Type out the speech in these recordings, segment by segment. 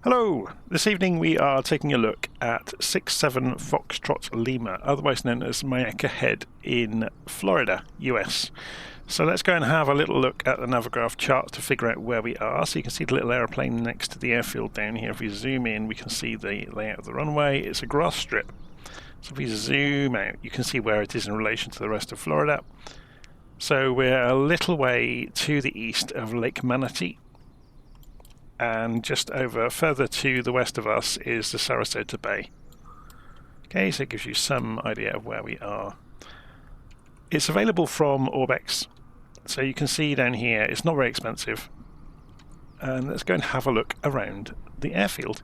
Hello! This evening we are taking a look at 67 Foxtrot Lima, otherwise known as Myakka Head in Florida, US. So let's go and have a little look at the Navigraph chart to figure out where we are. So you can see the little aeroplane next to the airfield down here. If we zoom in, we can see the layout of the runway. It's a grass strip. So if we zoom out, you can see where it is in relation to the rest of Florida. So we're a little way to the east of Lake Manatee. And just over further to the west of us is the Sarasota Bay. Okay, so it gives you some idea of where we are. It's available from Orbx, so you can see down here it's not very expensive. And let's go and have a look around the airfield.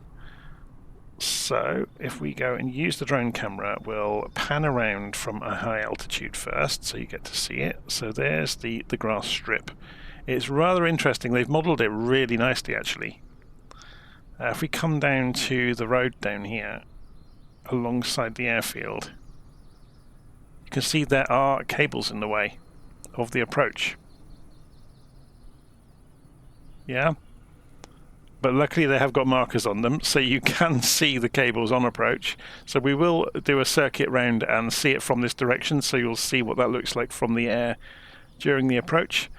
So if we go and use the drone camera, we'll pan around from a high altitude first, so you get to see it. So there's the grass strip. It's rather interesting. They've modelled it really nicely, actually. If we come down to the road down here, alongside the airfield, you can see there are cables in the way of the approach. Yeah? But luckily they have got markers on them, so you can see the cables on approach. So we will do a circuit round and see it from this direction, so you'll see what that looks like from the air during the approach.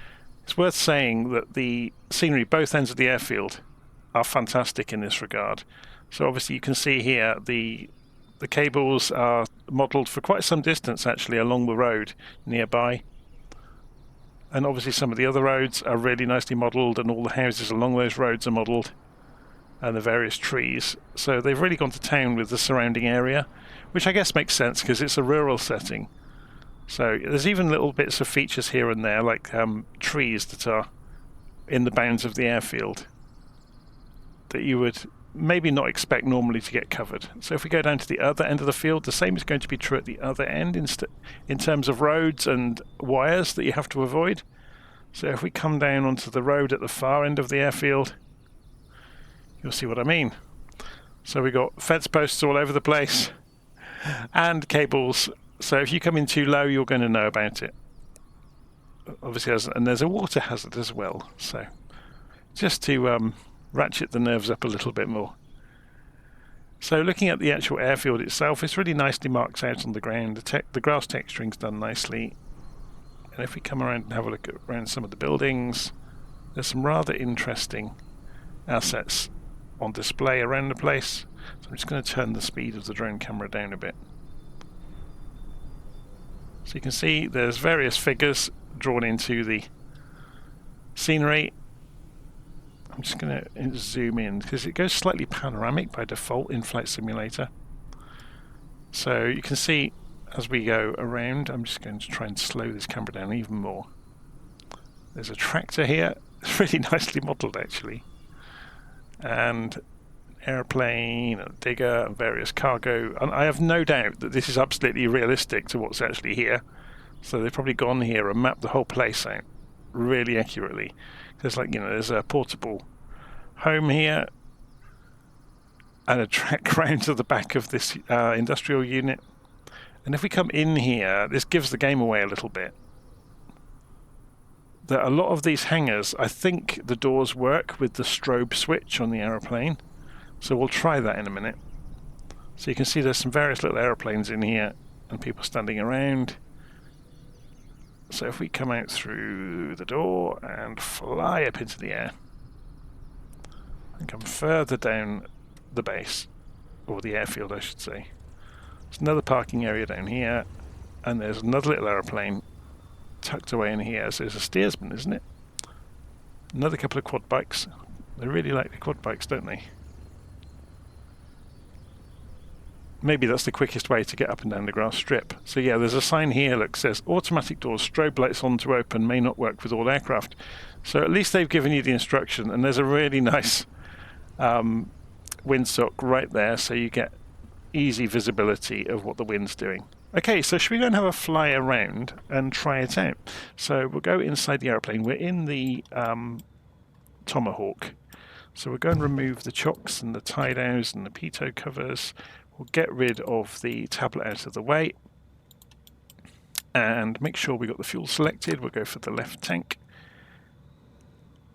It's worth saying that the scenery, both ends of the airfield, are fantastic in this regard. So obviously you can see here the cables are modelled for quite some distance actually along the road nearby. And obviously some of the other roads are really nicely modelled, and all the houses along those roads are modelled, and the various trees. So they've really gone to town with the surrounding area, which I guess makes sense because it's a rural setting. So there's even little bits of features here and there, like trees that are in the bounds of the airfield that you would maybe not expect normally to get covered. So if we go down to the other end of the field, the same is going to be true at the other end in terms of roads and wires that you have to avoid. So if we come down onto the road at the far end of the airfield, you'll see what I mean. So we've got fence posts all over the place and cables. So if you come in too low, you're going to know about it. Obviously, and there's a water hazard as well. So just to ratchet the nerves up a little bit more. So looking at the actual airfield itself, it's really nicely marked out on the ground. The grass texturing's done nicely. And if we come around and have a look around some of the buildings, there's some rather interesting assets on display around the place. So I'm just going to turn the speed of the drone camera down a bit. So you can see there's various figures drawn into the scenery. I'm just going to zoom in because it goes slightly panoramic by default in Flight Simulator. So you can see as we go around, I'm just going to try and slow this camera down even more. There's a tractor here. It's really nicely modelled actually. And an airplane, a digger, and various cargo. And I have no doubt that this is absolutely realistic to what's actually here. So they've probably gone here and mapped the whole place out really accurately. There's there's a portable home here and a track round to the back of this industrial unit. And if we come in here, this gives the game away a little bit. That a lot of these hangars, I think the doors work with the strobe switch on the aeroplane. So we'll try that in a minute. So you can see there's some various little aeroplanes in here and people standing around. So if we come out through the door and fly up into the air and come further down the base, or the airfield I should say, there's another parking area down here, and there's another little aeroplane tucked away in here. So there's a steersman, isn't it? Another couple of quad bikes. They really like the quad bikes, don't they? Maybe that's the quickest way to get up and down the grass strip. So yeah, there's a sign here that says automatic doors, strobe lights on to open, may not work with all aircraft. So at least they've given you the instruction, and there's a really nice windsock right there, so you get easy visibility of what the wind's doing. Okay, so should we go and have a fly around and try it out? So we'll go inside the airplane. We're in the Tomahawk. So we'll go and remove the chocks and the tie-downs and the pitot covers. We'll get rid of the tablet out of the way and make sure we got the fuel selected. We'll go for the left tank.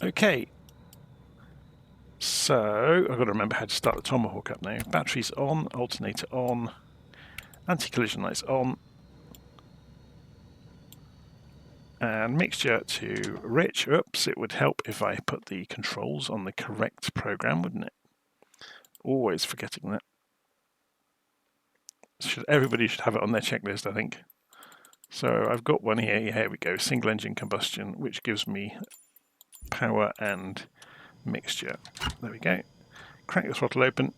Okay, So I've got to remember how to start the Tomahawk up now. Batteries on, alternator on, anti-collision lights on, and mixture to rich. Oops, it would help if I put the controls on the correct program, wouldn't it? Always forgetting that. Everybody should have it on their checklist, I think. So I've got one here. Here we go. Single engine combustion, which gives me power and mixture. There we go. Crank the throttle open.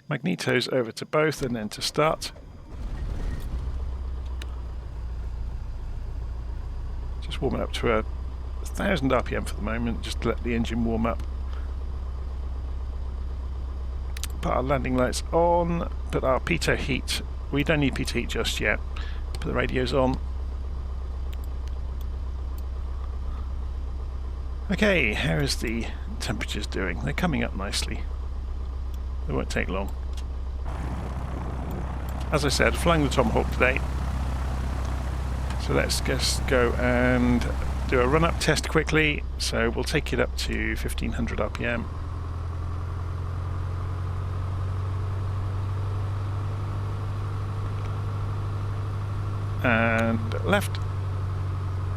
Magnetos over to both, and then to start. Just warming up to 1,000 RPM for the moment, just to let the engine warm up. Put our landing lights on, put our pitot heat. We don't need pitot heat just yet. Put the radios on. Okay, how is the temperatures doing? They're coming up nicely. They won't take long. As I said, flying the Tomahawk today. So let's just go and do a run-up test quickly. So we'll take it up to 1,500 RPM. And left.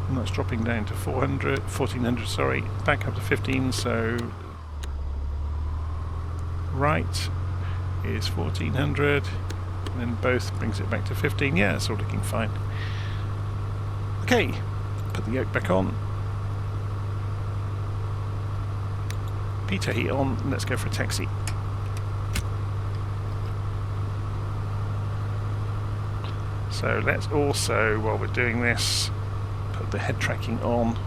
And that's dropping down to 1,400, sorry. Back up to 15, so right is 1,400. And then both brings it back to 15. Yeah, it's all looking fine. Okay, put the yoke back on. Pitot heat on, and let's go for a taxi. So let's also, while we're doing this, put the head tracking on,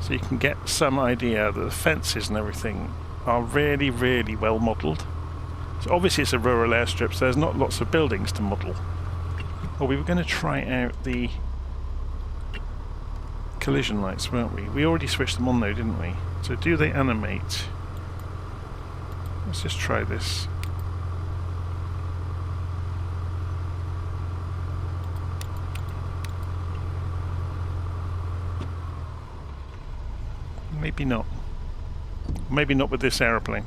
so you can get some idea that the fences and everything are really, really well modelled. So obviously it's a rural airstrip, so there's not lots of buildings to model. Well, we were going to try out the collision lights, weren't we? We already switched them on though, didn't we? So do they animate? Let's just try this. Maybe not. Maybe not with this aeroplane.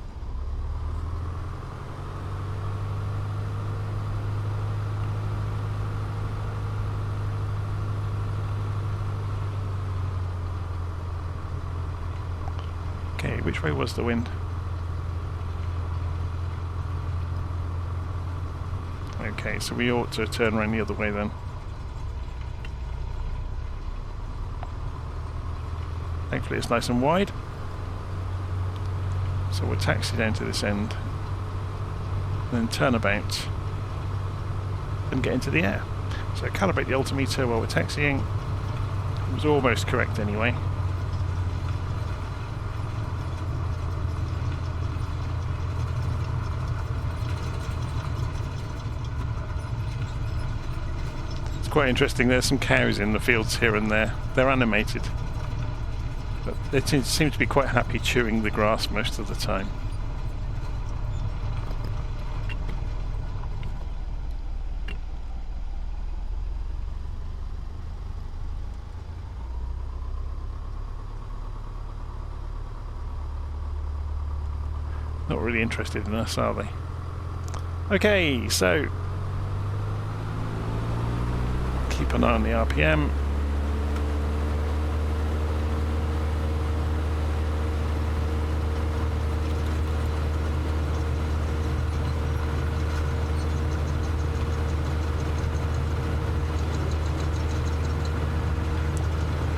Okay, which way was the wind? Okay, so we ought to turn around the other way then. Thankfully it's nice and wide. So we'll taxi down to this end, then turn about and get into the air. So calibrate the altimeter while we're taxiing. It was almost correct anyway. It's quite interesting, there's some cows in the fields here and there. They're animated. But they seem to be quite happy chewing the grass most of the time. Not really interested in us, are they? Okay, so keep an eye on the RPM.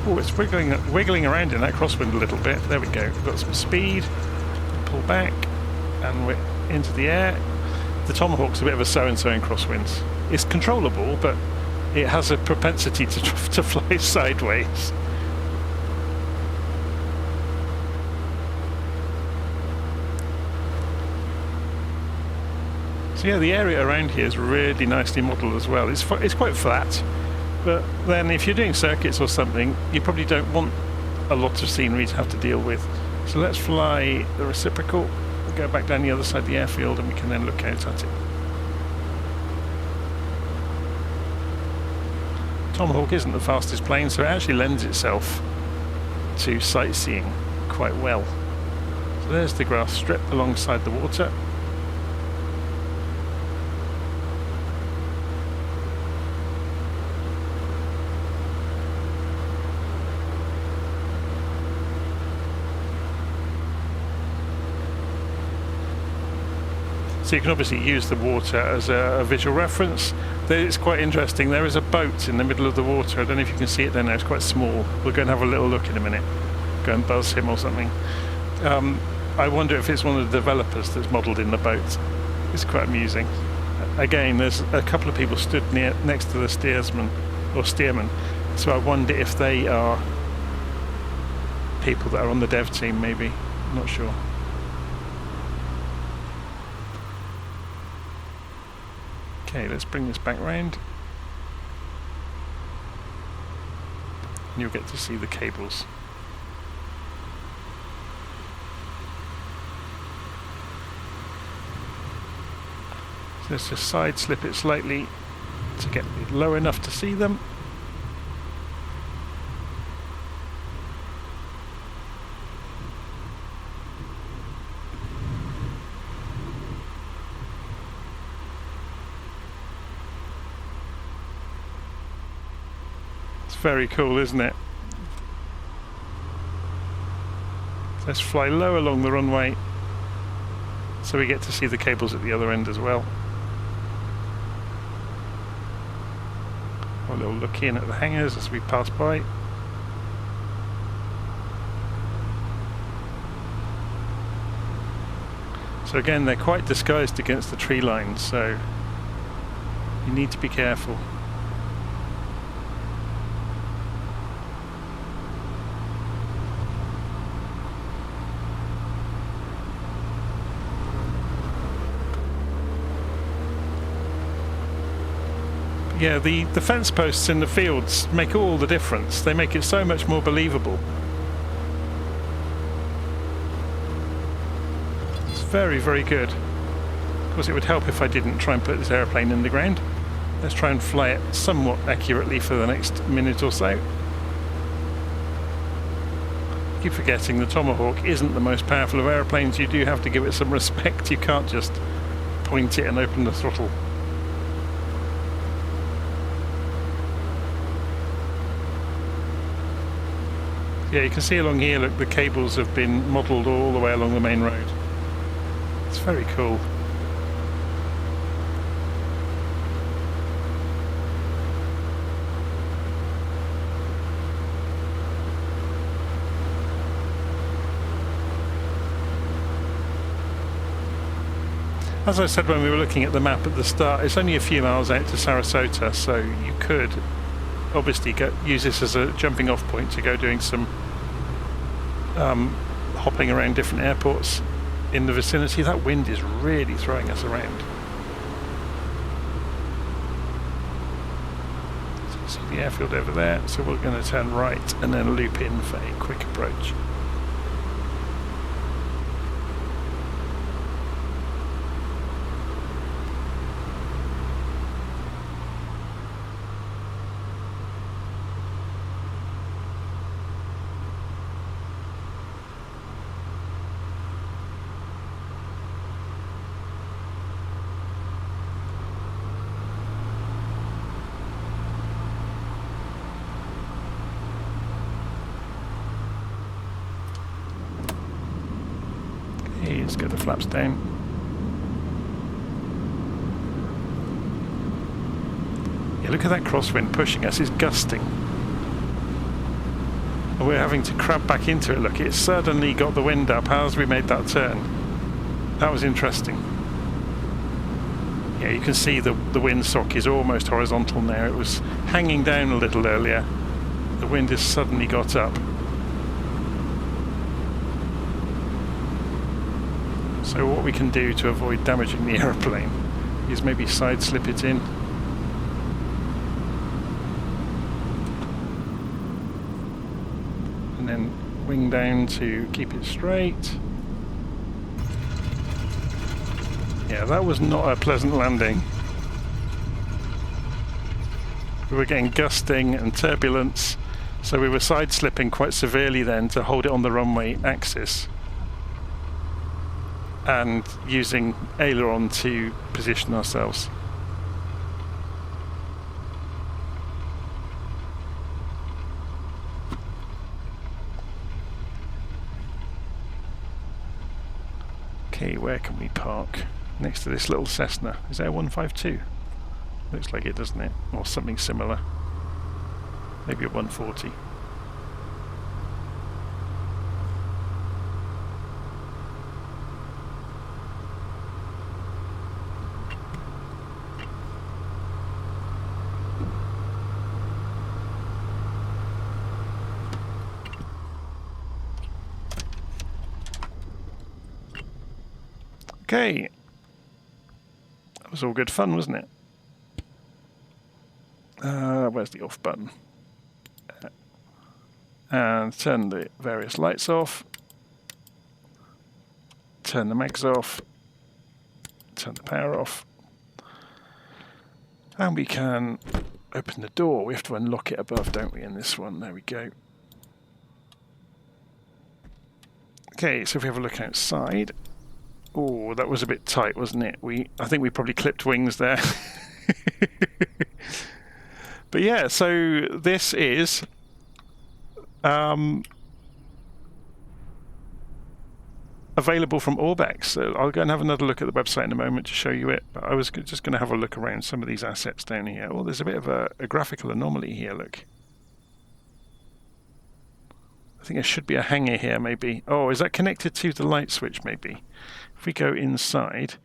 Oh, it's wiggling around in that crosswind a little bit. There we go. We've got some speed. Pull back, and we're into the air. The Tomahawk's a bit of a so-and-so in crosswinds. It's controllable, but it has a propensity to fly sideways. So yeah, the area around here is really nicely modelled as well. It's quite flat. But then if you're doing circuits or something, you probably don't want a lot of scenery to have to deal with. So let's fly the reciprocal, we'll go back down the other side of the airfield, and we can then look out at it. Tomahawk isn't the fastest plane, so it actually lends itself to sightseeing quite well. So there's the grass strip alongside the water. So you can obviously use the water as a visual reference. It's quite interesting. There is a boat in the middle of the water. I don't know if you can see it there now. It's quite small. We'll go and have a little look in a minute. Go and buzz him or something. I wonder if it's one of the developers that's modelled in the boat. It's quite amusing. Again, there's a couple of people stood next to the steersman or steerman. So I wonder if they are people that are on the dev team, maybe. I'm not sure. Okay, let's bring this back round. And you'll get to see the cables. So let's just side slip it slightly to get it low enough to see them. Very cool, isn't it? Let's fly low along the runway so we get to see the cables at the other end as well. A little look in at the hangars as we pass by. So again, they're quite disguised against the tree line, so you need to be careful. Yeah, the fence posts in the fields make all the difference. They make it so much more believable. It's very, very good. Of course, it would help if I didn't try and put this aeroplane in the ground. Let's try and fly it somewhat accurately for the next minute or so. I keep forgetting the Tomahawk isn't the most powerful of aeroplanes. You do have to give it some respect. You can't just point it and open the throttle. Yeah, you can see along here, look, the cables have been modelled all the way along the main road. It's very cool. As I said when we were looking at the map at the start, it's only a few miles out to Sarasota, so you could obviously use this as a jumping off point to go doing some hopping around different airports in the vicinity. That wind is really throwing us around. So you see the airfield over there, so we're going to turn right and then loop in for a quick approach. Let's get the flaps down. Yeah, look at that crosswind pushing us, it's gusting. And we're having to crab back into it. Look, it suddenly got the wind up as we made that turn. That was interesting. Yeah, you can see the windsock is almost horizontal now. It was hanging down a little earlier. The wind has suddenly got up. So what we can do to avoid damaging the aeroplane is maybe side slip it in. And then wing down to keep it straight. Yeah, that was not a pleasant landing. We were getting gusting and turbulence, so we were side slipping quite severely then to hold it on the runway axis. and using aileron to position ourselves. Okay, where can we park? Next to this little Cessna. Is there 152? Looks like it, doesn't it? Or something similar. Maybe a 140. Okay. That was all good fun, wasn't it? Where's the off button? And turn the various lights off. Turn the mags off. Turn the power off. And we can open the door. We have to unlock it above, don't we, in this one? There we go. Okay, so if we have a look outside. Oh, that was a bit tight, wasn't it? I think we probably clipped wings there. But yeah, so this is available from Orbx. So I'll go and have another look at the website in a moment to show you it. But I was just going to have a look around some of these assets down here. Oh, there's a bit of a graphical anomaly here, look. I think there should be a hangar here, maybe. Oh, is that connected to the light switch, maybe? If we go inside...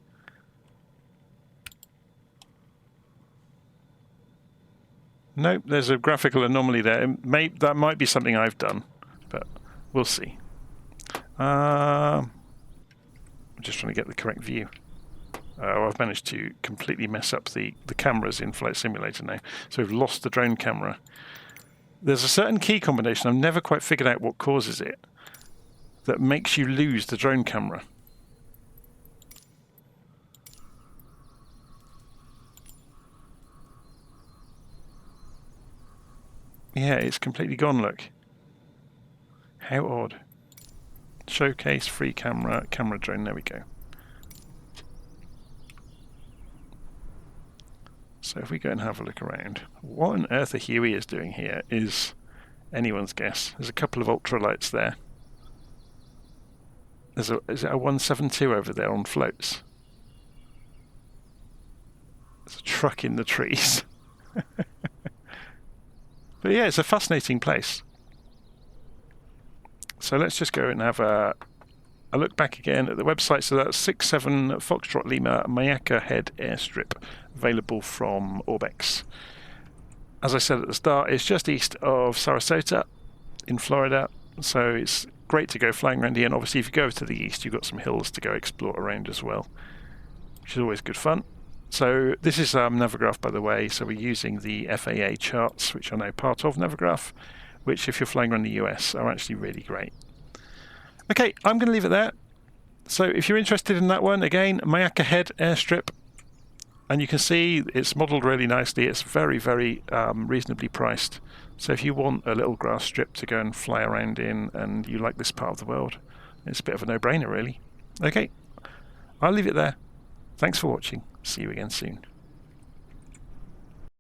Nope, there's a graphical anomaly there. That might be something I've done, but we'll see. I'm just trying to get the correct view. I've managed to completely mess up the cameras in Flight Simulator now. So we've lost the drone camera. There's a certain key combination, I've never quite figured out what causes it, that makes you lose the drone camera. Yeah, it's completely gone, look. How odd. Showcase, free camera, camera drone, there we go. So if we go and have a look around, what on earth a Huey is doing here is anyone's guess. There's a couple of ultralights there. Is it a 172 over there on floats? There's a truck in the trees. But yeah, it's a fascinating place. So let's just go and have a look back again at the website. So that's 67 Foxtrot Lima Myakka Head airstrip, available from Orbx. As I said at the start, it's just east of Sarasota in Florida. So it's great to go flying around here. And obviously if you go to the east, you've got some hills to go explore around as well, which is always good fun. So this is Navigraph, by the way. So we're using the FAA charts, which are now part of Navigraph, which if you're flying around the US are actually really great. Okay, I'm going to leave it there. So if you're interested in that one, again, Myakka Head airstrip, and you can see it's modelled really nicely. It's very, very reasonably priced. So if you want a little grass strip to go and fly around in and you like this part of the world, it's a bit of a no-brainer, really. Okay, I'll leave it there. Thanks for watching. See you again soon.